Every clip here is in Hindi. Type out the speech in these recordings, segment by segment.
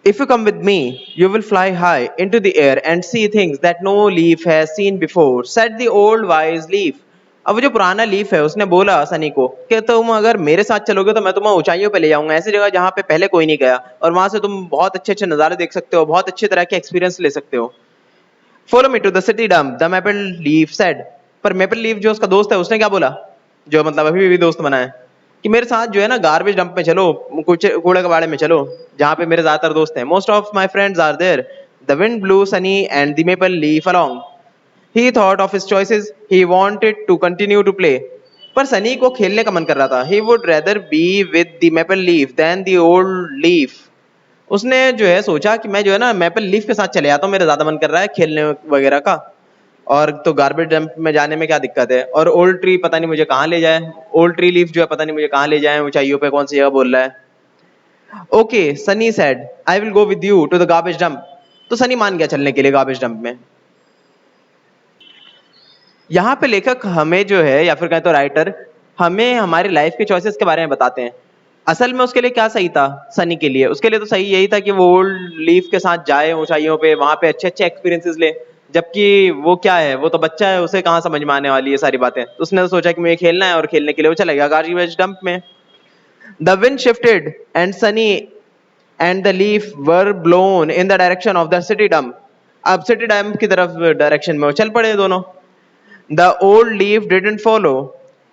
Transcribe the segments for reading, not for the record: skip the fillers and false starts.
If you come with me, you will fly high into the air and see things that no leaf has seen before, said the old wise leaf. अब वो जो पुराना लीफ है उसने बोला सनी को कि तुम अगर मेरे साथ चलोगे तो मैं तुम्हें ऊंचाइयों पे ले जाऊंगा, ऐसी जगह जहां पे पहले कोई नहीं गया, और वहां से तुम बहुत अच्छे अच्छे नजारे देख सकते हो, बहुत अच्छे तरह के एक्सपीरियंस ले सकते हो. Follow me to the city dump, the maple leaf said. पर मेपल लीफ जो उसका दोस्त है उसने क्या बोला, जो मतलब अभी भी दोस्त बना है, कि मेरे साथ जो है ना गार्बेज डंप में चलो, कुछ कूड़े कबाड़े में चलो, जहाँ पे मेरे ज्यादातर दोस्त हैं. Most of my friends are there. The wind blew Sunny and the maple leaf along. He thought of his choices, he wanted to continue to play. पर सनी को खेलने का मन कर रहा था. He would rather be with the maple leaf than the old leaf. उसने जो है सोचा कि मैं जो है ना मेपल लीफ के साथ चले जाता हूँ, मेरा ज्यादा मन कर रहा है खेलने वगैरह का, और तो गार्बेज डंप में जाने में क्या दिक्कत है, और ओल्ड ट्री पता नहीं मुझे कहाँ ले जाए, ओल्ड ट्री लीफ जो है पता नहीं मुझे कहाँ ले जाए, ऊंचाइयों पे कौन सी जगह बोल रहा है. Okay Sunny said, I will go with you to the garbage dump. तो सनी मान गया चलने के लिए गार्बेज डंप में. यहाँ पे लेखक हमें जो है, या फिर कहें तो राइटर, हमें हमारी लाइफ के चॉइसेस के बारे में बताते हैं. असल में उसके लिए क्या सही था सनी के लिए, उसके लिए तो सही यही था कि वो ओल्ड लीफ के साथ जाए ऊंचाइयों पे, वहां पे अच्छे अच्छे एक्सपीरियंसेस ले. जबकि वो क्या है, वो तो बच्चा है, उसे कहाँ समझ में आने वाली है सारी बातें. तो उसने तो सोचा कि मुझे खेलना है, और खेलने के लिए वो चला गया गार्बेज डंप में. The wind shifted and Sunny and the leaf were blown in the direction of the city dump. अब सिटी डंप की तरफ डायरेक्शन में वो चल पड़े दोनों. The old leaf didn't follow.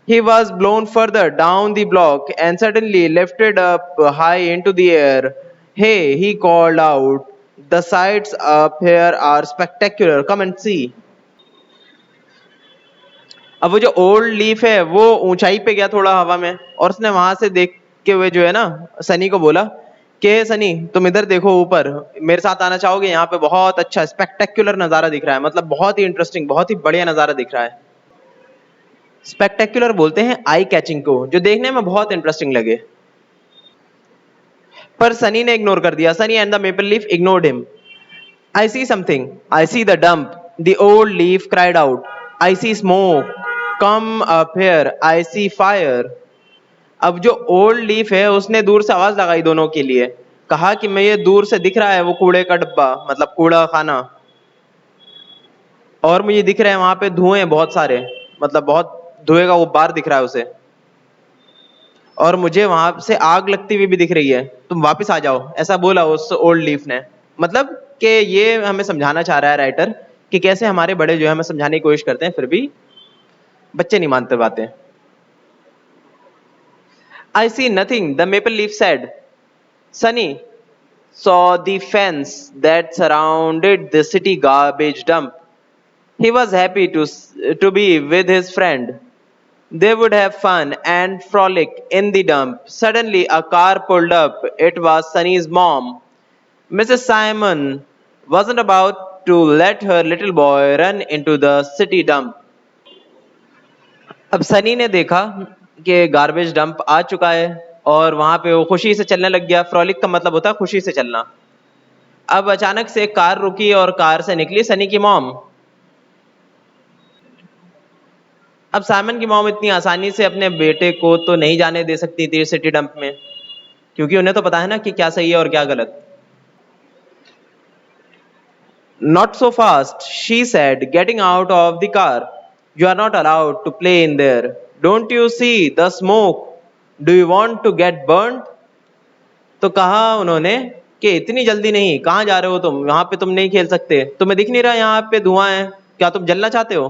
He was blown further down the block and suddenly lifted up high into the air. Hey, he called out, the sights up here are spectacular. Come and see. अब वो जो ओल्ड लीफ है वो ऊंचाई पे गया थोड़ा हवा में, और उसने वहां से देख के हुए जो है ना सनी को बोला कि सनी तुम इधर देखो ऊपर, मेरे साथ आना चाहोगे, यहाँ पे बहुत अच्छा स्पेक्टेक्युलर नजारा दिख रहा है, मतलब बहुत ही इंटरेस्टिंग, बहुत ही बढ़िया नजारा दिख रहा है. स्पेक्टेक्युलर बोलते हैं आई कैचिंग को, जो देखने में बहुत इंटरेस्टिंग लगे. पर सनी ने इग्नोर कर दिया. Sunny and the maple leaf ignored him. I see something, I see the dump, the old leaf cried out. I see smoke, come up here, I see fire. अब जो ओल्ड लीफ है उसने दूर से आवाज लगाई दोनों के लिए, कहा कि मैं ये दूर से दिख रहा है वो कूड़े का डब्बा, मतलब कूड़ा खाना, और मुझे दिख रहे हैं वहां पे धुएं बहुत सारे, मतलब बहुत धुएं का गुब्बार दिख रहा है उसे, और मुझे वहां से आग लगती हुई भी दिख रही है, तुम वापस आ जाओ, ऐसा बोला उस ओल्ड लीफ ने. मतलब कि ये हमें समझाना चाह रहा है राइटर कि कैसे हमारे बड़े जो है हमें समझाने की कोशिश करते हैं, फिर भी बच्चे नहीं मानते बातें. I see nothing, the maple leaf said. Sunny saw the fence that surrounded the city garbage dump. He was happy to be with his friend. They would have fun and frolic in the dump. Suddenly, a car pulled up. It was Sunny's mom. Mrs. Simon wasn't about to let her little boy run into the city dump. अब सनी ने देखा कि गार्बेज डंप आ चुका है, और वहां पे वो खुशी से चलने लग गया. फ्रॉलिक का मतलब होता है खुशी से चलना. अब अचानक से कार रुकी और कार से निकली सनी की मॉम. अब साइमन की मॉम इतनी आसानी से अपने बेटे को तो नहीं जाने दे सकती थी सिटी डंप में, क्योंकि उन्हें तो पता है ना कि क्या सही है और क्या गलत. Not so fast, she said, getting out of the car. You are not allowed to play in there. Don't you see the smoke? Do you want to get burnt? तो कहा उन्होंने कि इतनी जल्दी नहीं, कहाँ जा रहे हो तुम, यहाँ पे तुम नहीं खेल सकते, तुम्हें दिख नहीं रहा यहाँ पे धुआं है, क्या तुम जलना चाहते हो.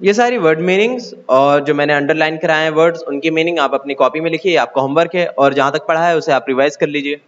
ये सारी वर्ड मीनिंग्स और जो मैंने अंडरलाइन कराए हैं वर्ड्स, उनकी मीनिंग आप अपनी कॉपी में लिखिए, आपका होमवर्क है, और जहां तक पढ़ा है उसे आप रिवाइज कर लीजिए.